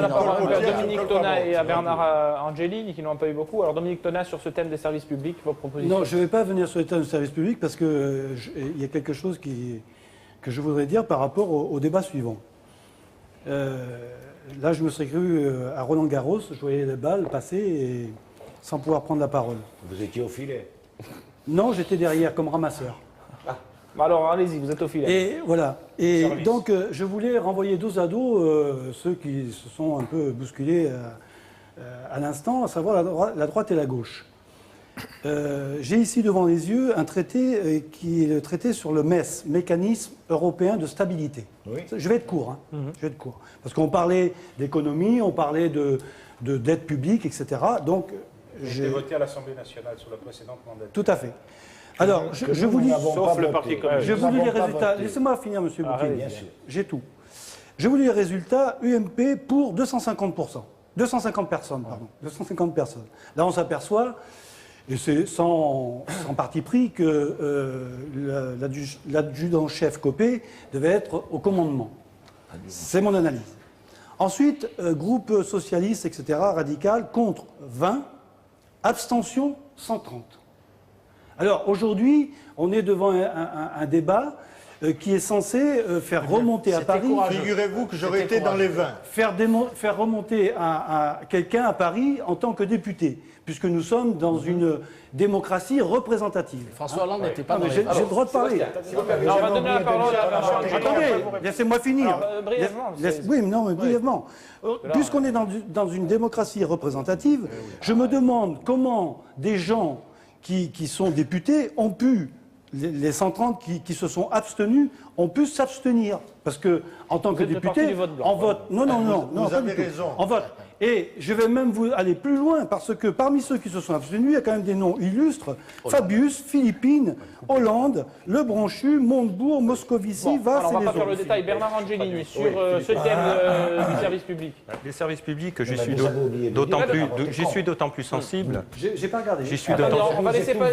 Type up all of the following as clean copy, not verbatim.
la parole à Dominique Thonas et à Bernard Angelini, qui n'ont pas eu beaucoup. Alors Dominique Thonas, sur ce thème des services publics, vos propositions? Non, je ne vais pas venir sur le thème des services publics parce qu'il y a quelque chose que je voudrais dire par rapport au débat suivant. Là, je me serais cru à Roland-Garros, je voyais les balles passer et sans pouvoir prendre la parole. Vous étiez au filet? Non, j'étais derrière comme ramasseur. Alors allez-y, vous êtes au filet. Et voilà. Et donc, je voulais renvoyer dos à dos ceux qui se sont un peu bousculés à l'instant, à savoir la droite et la gauche. J'ai ici devant les yeux un traité qui est le traité sur le MES, Mécanisme européen de stabilité. Oui. Je vais être court, hein. Je vais être court. Parce qu'on parlait d'économie, on parlait de dette publique, etc. Donc, j'ai voté à l'Assemblée nationale sur la précédente mandature. Tout à fait. Alors, je vous lis... Sauf le Parti communiste. Je vous lis les résultats. Laissez-moi finir, monsieur Bouquet. Bien sûr. J'ai tout. Je vous lis les résultats. UMP pour 250%. 250 personnes, pardon. 250 personnes. Là, on s'aperçoit, et c'est sans parti pris, que l'adjudant-chef Copé devait être au commandement. C'est mon analyse. Ensuite, groupe socialiste, etc., radical, contre 20, abstention 130. Alors aujourd'hui, on est devant un débat qui est censé faire remonter à Paris... Figurez-vous que j'aurais été dans les 20. Faire remonter quelqu'un à Paris en tant que député, puisque nous sommes dans une démocratie représentative. François Hollande n'était pas dans les... J'ai le droit de parler. Alors, on va donner la parole à Bernard Angelini. Attendez, laissez-moi finir. Brièvement. Oui, mais non, mais brièvement. Puisqu'on est dans une démocratie représentative, je me demande comment des gens qui sont députés ont pu, les 130 qui se sont abstenus, ont pu s'abstenir. Parce que, en tant que député, on vote. Non, Vous avez raison. On vote. Et je vais même vous aller plus loin, parce que parmi ceux qui se sont abstenus, il y a quand même des noms illustres. Fabius, Philippine, Hollande, Lebranchu, Montebourg, Moscovici, Valls alors on et va les pas faire autres. le détail. Bernard Angelini, sur ce thème du service public. Les services publics, je Mais suis vous avez oublié de d'autant dire, plus, votre j'y suis d'autant plus sensible. J'ai pas regardé. J'y suis Attendez, d'autant on va laisser pas...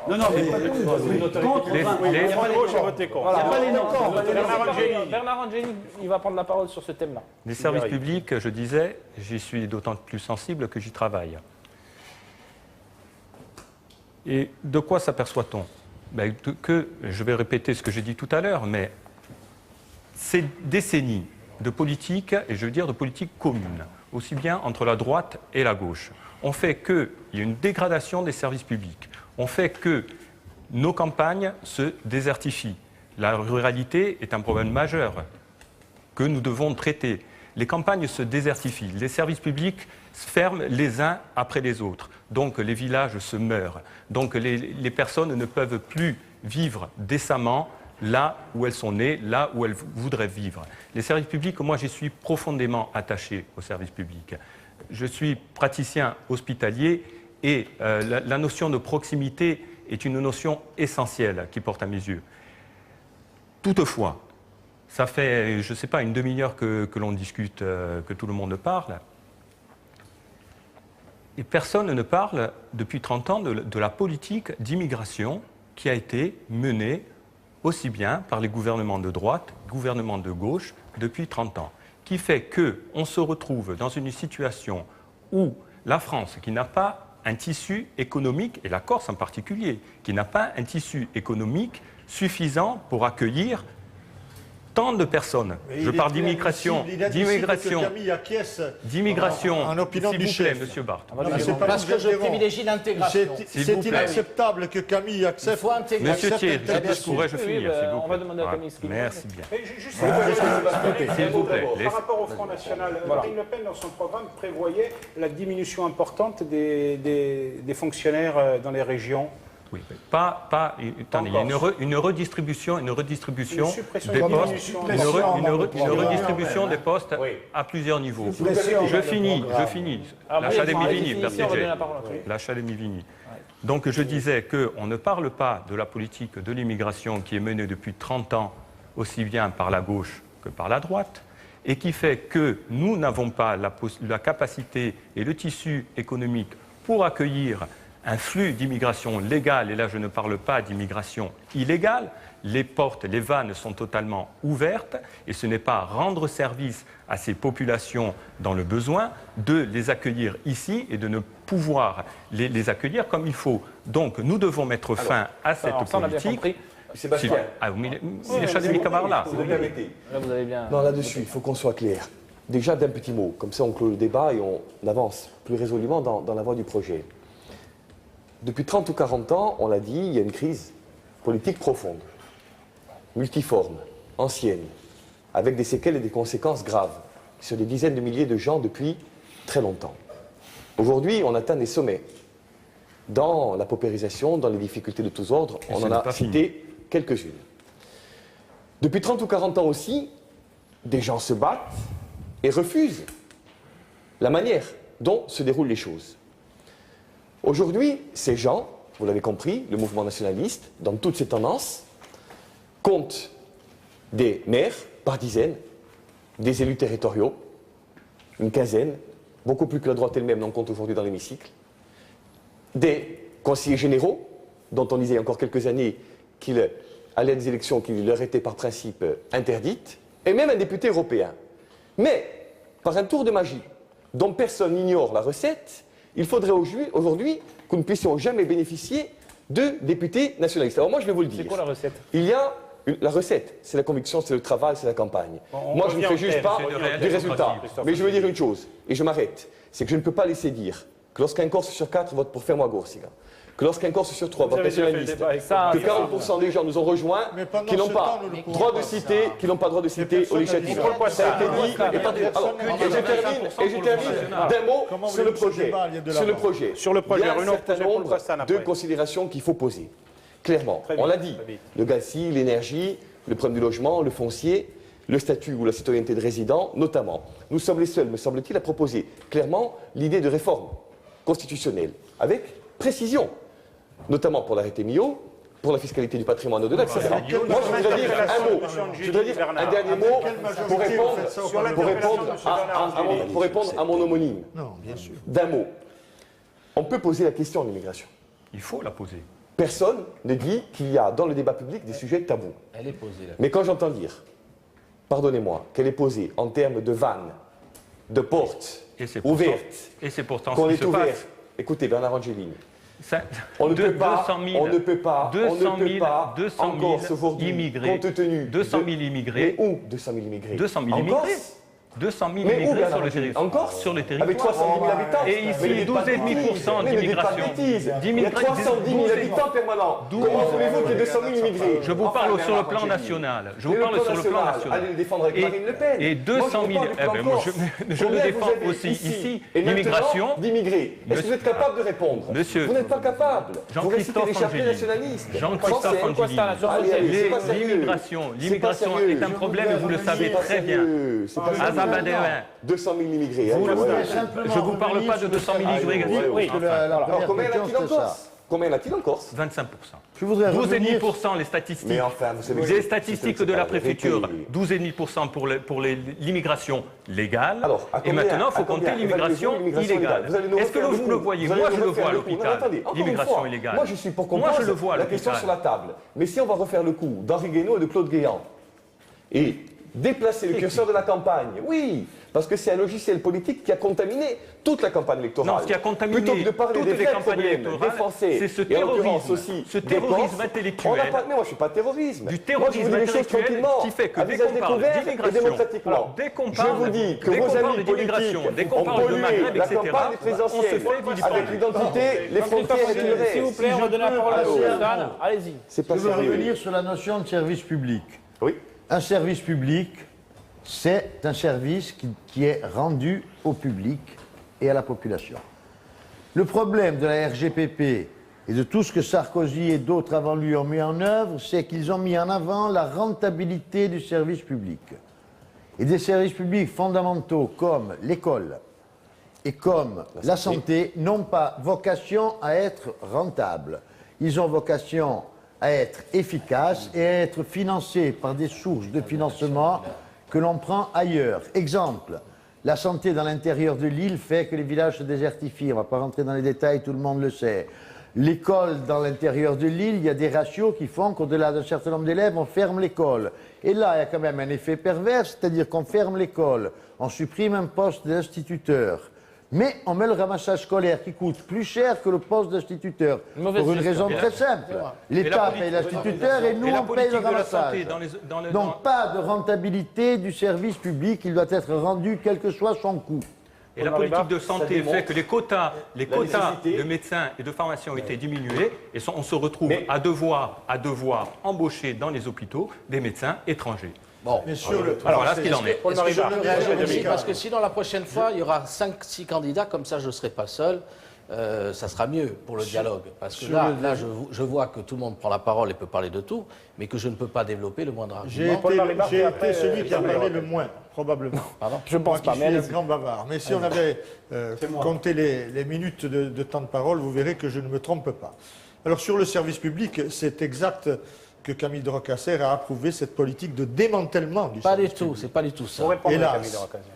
Non, mais contre Les- 20. les- Il y a pas les Gauche a noms. voté contre. Il y a pas les noms. Bernard Angelini, il va prendre la parole sur ce thème-là. Les services publics, je disais, j'y suis d'autant plus sensible que j'y travaille. Et de quoi s'aperçoit-on? Je vais répéter ce que j'ai dit tout à l'heure, mais ces décennies de politique, et je veux dire de politique commune, aussi bien entre la droite et la gauche, ont fait qu'il y a une dégradation des services publics, ont fait que nos campagnes se désertifient. La ruralité est un problème majeur que nous devons traiter. Les campagnes se désertifient, les services publics se ferment les uns après les autres. Donc les villages se meurent. Donc les personnes ne peuvent plus vivre décemment là où elles sont nées, là où elles voudraient vivre. Les services publics, moi, j'y suis profondément attaché aux services publics. Je suis praticien hospitalier et la notion de proximité est une notion essentielle qui porte à mes yeux. Toutefois, ça fait, je ne sais pas, une demi-heure que l'on discute, que tout le monde parle. Et personne ne parle depuis 30 ans de la politique d'immigration qui a été menée aussi bien par les gouvernements de droite, gouvernements de gauche, depuis 30 ans. Qui fait qu'on se retrouve dans une situation où la France, qui n'a pas un tissu économique, et la Corse en particulier, qui n'a pas un tissu économique suffisant pour accueillir tant de personnes. Je parle d'immigration, d'immigration, en opinion s'il du vous plaît, chef. monsieur Barthes. Parce que je privilégie l'intégration. C'est inacceptable que Camille accepte. Il faut intégrer. Monsieur Thiers, bien sûr. pourrais-je finir, s'il vous on plaît. va demander à Camille Schlitter. Merci bien. Mais juste S'il vous plaît. par rapport au Front National, Marine Le Pen, dans son programme, prévoyait la diminution importante des fonctionnaires dans les régions. Oui, mais attendez, il y a une redistribution Une suppression, des une postes, diminution. une redistribution des postes à plusieurs niveaux. Je finis. L'achat des Mivini, l'achat des Mivini. Donc je disais qu'on ne parle pas de la politique de l'immigration qui est menée depuis 30 ans, aussi bien par la gauche que par la droite, et qui fait que nous n'avons pas la capacité et le tissu économique pour accueillir un flux d'immigration légale, et là je ne parle pas d'immigration illégale, les portes, les vannes sont totalement ouvertes et ce n'est pas rendre service à ces populations dans le besoin de les accueillir ici et de ne pouvoir les accueillir comme il faut. Donc nous devons mettre fin à cette politique. Sébastien, là. si vous me permettez. Là, vous avez bien... Non, là-dessus, il faut qu'on soit clair. Déjà d'un petit mot, comme ça on clôt le débat et on avance plus résolument dans la voie du projet. Depuis 30 ou 40 ans, on l'a dit, il y a une crise politique profonde, multiforme, ancienne, avec des séquelles et des conséquences graves sur des dizaines de milliers de gens depuis très longtemps. Aujourd'hui, on atteint des sommets dans la paupérisation, dans les difficultés de tous ordres. On en a cité quelques-unes. Depuis 30 ou 40 ans aussi, des gens se battent et refusent la manière dont se déroulent les choses. Aujourd'hui, ces gens, vous l'avez compris, le mouvement nationaliste, dans toutes ses tendances, compte des maires par dizaines, des élus territoriaux, une quinzaine, beaucoup plus que la droite elle-même n'en compte aujourd'hui dans l'hémicycle, des conseillers généraux, dont on disait il y a encore quelques années qu'ils allaient à des élections qui leur étaient par principe interdites, et même un député européen. Mais, par un tour de magie, dont personne n'ignore la recette, il faudrait aujourd'hui que nous ne puissions jamais bénéficier de députés nationalistes. Alors moi, je vais vous le dire. C'est quoi la recette? Il y a la recette, c'est la conviction, c'est le travail, c'est la campagne. Moi, je ne fais juste pas des résultats. Mais je veux dire une chose, et je m'arrête, c'est que je ne peux pas laisser dire que lorsqu'un Corse sur 4 vote pour Fermo Agorsica, que lorsqu'un Corse sur 3 vote nationaliste, que 40% des gens nous ont rejoints qui n'ont pas droit de citer, au législatif. Ça a été dit. Et je termine d'un mot sur le projet. Il y a un certain nombre de considérations qu'il faut poser. Clairement, on l'a dit, le GACI, l'énergie, le problème du logement, le foncier, le statut ou la citoyenneté de résident, notamment. Nous sommes les seuls, me semble-t-il, à proposer clairement l'idée de réforme constitutionnelle, avec précision, notamment pour l'arrêté Millau, pour la fiscalité du patrimoine au-delà, etc. Moi, je voudrais dire un mot, un dernier mot pour répondre à mon homonyme. D'un mot. On peut poser la question de l'immigration. Il faut la poser. Personne ne dit qu'il y a dans le débat public des sujets tabous. Elle est posée là. Mais quand j'entends dire, pardonnez-moi, qu'elle est posée en termes de vannes, de portes ouvertes, et c'est pourtant qu'on ce qui est se ouvert. passe. Écoutez, Bernard Angelini, On ne peut pas en Corse aujourd'hui, immigrés, compte tenu 200 000 immigrés. Mais où 200 000 immigrés 200 000 en immigrés. Corse 200 000 Mais où, immigrés Bernard sur le Angelini territoire. En Corse Sur le territoire. Avec 310 000 habitants. Et ici, 12,5% Mais ne dites pas de bêtises. Il y a 310 000 habitants permanents. Comment voulez-vous qu'il y ait 200 000 immigrés? Je vous parle sur le plan national. Je vous parle sur le plan national. Allez le défendre avec Marine Le Pen. Et 200 000... je le défends aussi ici. L'immigration... d'immigrés. Est-ce que vous êtes capable de répondre? Monsieur... Vous n'êtes pas capable. Vous récitez les chapitres nationalistes. Jean-Christophe Angelini. L'immigration est un problème et vous le savez très bien. C'est pas sérieux. 200 000 immigrés. Je ne vous parle pas de 200 000 immigrés. Oui. Alors combien y en a-t-il en Corse? Combien y en a-t-il en Corse? 25%. Je voudrais 12,5% les statistiques. Mais enfin, vous savez, les statistiques de la préfecture, 12,5% pour l'immigration légale. Alors, et maintenant, il faut compter l'immigration illégale. Est-ce que vous le voyez? Moi, je le vois à l'hôpital. L'immigration illégale. Moi, je suis pour qu'on pose la question sur la table. Mais si on va refaire le coup d'Henri Guénaud et de Claude Guéant et déplacer le curseur de la campagne, oui, parce que c'est un logiciel politique qui a contaminé toute la campagne électorale. Non, ce qui a contaminé plutôt que de parler toutes des les vrais campagnes problèmes électorales, des Français, c'est ce et en l'occurrence terrorisme, aussi ce des terrorisme Corses, intellectuel. on n'a pas, mais moi je ne suis pas terrorisme. Du terrorisme moi, je vous dis les choses intellectuel tranquillement, qui fait que à dès visage qu'on parle découvert et d'immigration, démocratiquement. dès qu'on Je parle vous dis que dès vos qu'on parle amis d'immigration, politiques dès qu'on ont parle de pollué Maghreb, la etc., campagne présidentielle avec l'identité, les frontières et tout le reste. S'il vous plaît, on va donner la parole à Suzanne. Allez-y. C'est pas Je veux sérieux. revenir sur la notion de service public. Oui. Un service public, c'est un service qui est rendu au public et à la population. Le problème de la RGPP et de tout ce que Sarkozy et d'autres avant lui ont mis en œuvre, c'est qu'ils ont mis en avant la rentabilité du service public. Et des services publics fondamentaux comme l'école et comme la santé n'ont pas vocation à être rentables. Ils ont vocation à être efficaces et à être financés par des sources de financement que l'on prend ailleurs. Exemple, La santé dans l'intérieur de l'île fait que les villages se désertifient. On ne va pas rentrer dans les détails, tout le monde le sait. L'école dans l'intérieur de l'île, il y a des ratios qui font qu'au-delà d'un certain nombre d'élèves, on ferme l'école. Et là, il y a quand même un effet pervers, c'est-à-dire qu'on ferme l'école, on supprime un poste d'instituteur, mais on met le ramassage scolaire qui coûte plus cher que le poste d'instituteur. Pour une raison très simple. L'État paye l'instituteur et nous, on paye le ramassage. Donc pas de rentabilité du service public, il doit être rendu quel que soit son coût. Et la politique de santé fait que les quotas de médecins et de pharmaciens ont été diminués et on se retrouve à devoir embaucher dans les hôpitaux des médecins étrangers. Bon, alors voilà ce qu'il en est. Est-ce que je peux réagir aussi, parce que sinon la prochaine fois, il y aura 5-6 candidats, comme ça je ne serai pas seul. Ça sera mieux pour le dialogue. Parce que là je vois que tout le monde prend la parole et peut parler de tout, mais que je ne peux pas développer le moindre argument. J'ai été celui qui a parlé le moins, probablement. Pardon ? Je pense pas, mais je suis un grand bavard. Mais si on avait compté les minutes de temps de parole, vous verrez que je ne me trompe pas. Alors sur le service public, c'est exact que Camille de Rocasser a approuvé cette politique de démantèlement du service public. C'est pas du tout ça.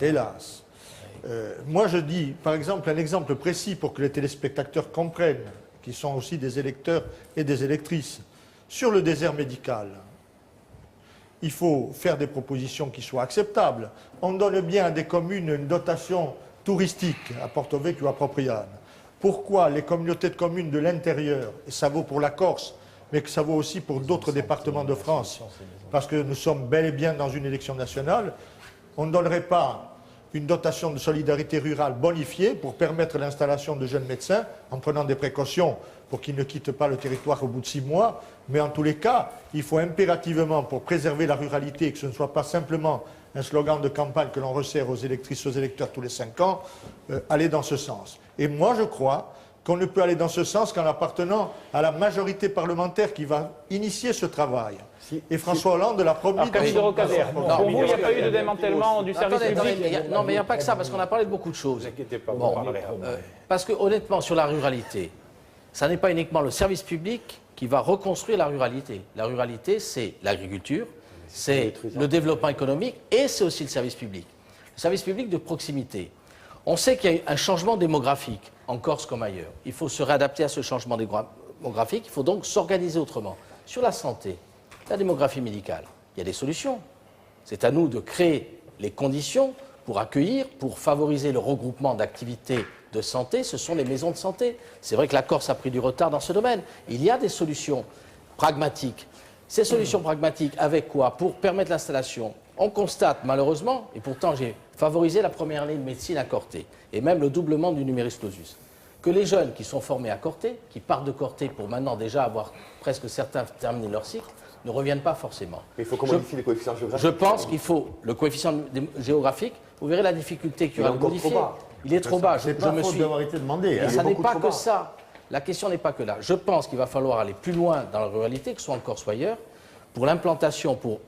Hélas. Moi, je dis, par exemple, un exemple précis pour que les téléspectateurs comprennent, qui sont aussi des électeurs et des électrices. Sur le désert médical, il faut faire des propositions qui soient acceptables. On donne bien à des communes une dotation touristique à Porto Vecchio ou à Propriane. Pourquoi les communautés de communes de l'intérieur, et ça vaut pour la Corse, mais que ça vaut aussi pour d'autres départements de France, parce que nous sommes bel et bien dans une élection nationale, on ne donnerait pas une dotation de solidarité rurale bonifiée pour permettre l'installation de jeunes médecins en prenant des précautions pour qu'ils ne quittent pas le territoire au bout de 6 mois. Mais en tous les cas, il faut impérativement, pour préserver la ruralité, et que ce ne soit pas simplement un slogan de campagne que l'on resserre aux électrices, aux électeurs tous les 5 ans, aller dans ce sens. Et moi, je crois qu'on ne peut aller dans ce sens qu'en appartenant à la majorité parlementaire qui va initier ce travail. Et François Hollande l'a promis dans son programme. Pour vous, il n'y a pas eu de démantèlement du service public. Non, mais il n'y a pas que ça, parce qu'on a parlé de beaucoup de choses. Ne vous inquiétez pas, Bon, vous parlerez. parce que honnêtement, sur la ruralité, ça n'est pas uniquement le service public qui va reconstruire la ruralité. La ruralité, c'est l'agriculture, c'est le développement économique et c'est aussi le service public. Le service public de proximité. On sait qu'il y a un changement démographique, en Corse comme ailleurs. Il faut se réadapter à ce changement démographique, il faut donc s'organiser autrement. Sur la santé, la démographie médicale, il y a des solutions. C'est à nous de créer les conditions pour accueillir, pour favoriser le regroupement d'activités de santé. Ce sont les maisons de santé. C'est vrai que la Corse a pris du retard dans ce domaine. Il y a des solutions pragmatiques. Ces solutions pragmatiques, avec quoi? Pour permettre l'installation. On constate malheureusement, et pourtant j'ai favorisé la première année de médecine à Corté, et même le doublement du numerus clausus, que les jeunes qui sont formés à Corté, qui partent de Corté pour maintenant déjà avoir presque certains terminé leur cycle, ne reviennent pas forcément. Mais il faut qu'on modifie les coefficients géographiques. Je pense qu'il faut le coefficient géographique. Vous verrez la difficulté qu'il y aura de modifier. Il est trop bas. C'est pas faute d'avoir été demandé. Et ça n'est pas que ça. La question n'est pas que là. Je pense qu'il va falloir aller plus loin dans la ruralité, que ce soit en Corse ou ailleurs, pour l'implantation, pour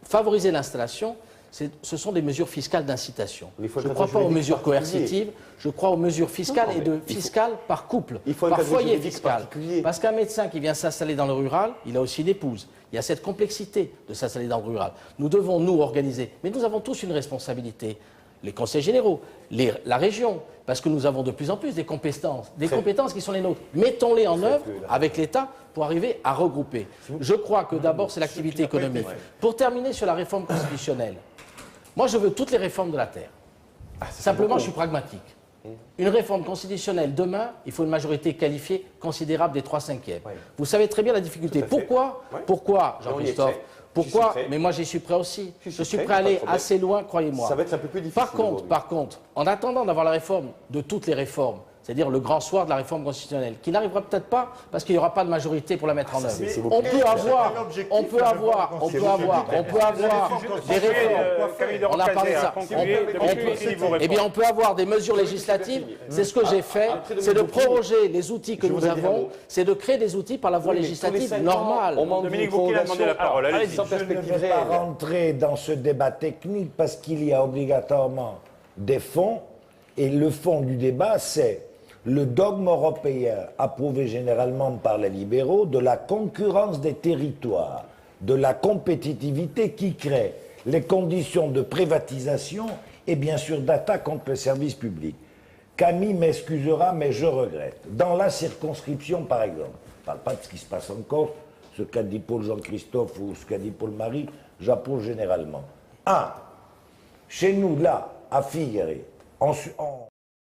favoriser l'installation. Ce sont des mesures fiscales d'incitation. Je ne crois pas aux mesures coercitives, je crois aux mesures fiscales fiscales par couple, par foyer fiscal. Parce qu'un médecin qui vient s'installer dans le rural, il a aussi une épouse. Il y a cette complexité de s'installer dans le rural. Nous devons nous organiser, mais nous avons tous une responsabilité. Les conseils généraux, la région, parce que nous avons de plus en plus des compétences qui sont les nôtres. Mettons-les en œuvre avec l'État pour arriver à regrouper. Je crois que d'abord c'est l'activité économique. Pour terminer sur la réforme constitutionnelle, moi je veux toutes les réformes de la Terre. Simplement je suis pragmatique. Une réforme constitutionnelle, demain, il faut une majorité qualifiée considérable des 3/5. Vous savez très bien la difficulté. Pourquoi, Jean-Christophe? Pourquoi? Mais moi, j'y suis prêt aussi. Je suis prêt à aller assez loin, croyez-moi. Ça va être un peu plus difficile. Par contre, en attendant d'avoir la réforme de toutes les réformes, c'est-à-dire le grand soir de la réforme constitutionnelle, qui n'arrivera peut-être pas parce qu'il n'y aura pas de majorité pour la mettre en œuvre. On peut avoir des réformes. On a parlé de ça. Eh bien, on peut avoir des mesures législatives. C'est ce que j'ai fait. C'est de proroger les outils que nous avons. C'est de créer des outils par la voie législative normale. Dominique Bouquet a demandé la parole. Allez-y. Je ne vais pas rentrer dans ce débat technique parce qu'il y a obligatoirement des fonds. Et le fond du débat, c'est le dogme européen approuvé généralement par les libéraux de la concurrence des territoires, de la compétitivité qui crée les conditions de privatisation et bien sûr d'attaque contre le service public. Camille m'excusera, mais je regrette. Dans la circonscription, par exemple, je ne parle pas de ce qui se passe en Corse, ce qu'a dit Paul Jean-Christophe ou ce qu'a dit Paul Marie, j'approuve généralement. Chez nous, là, à Figueres,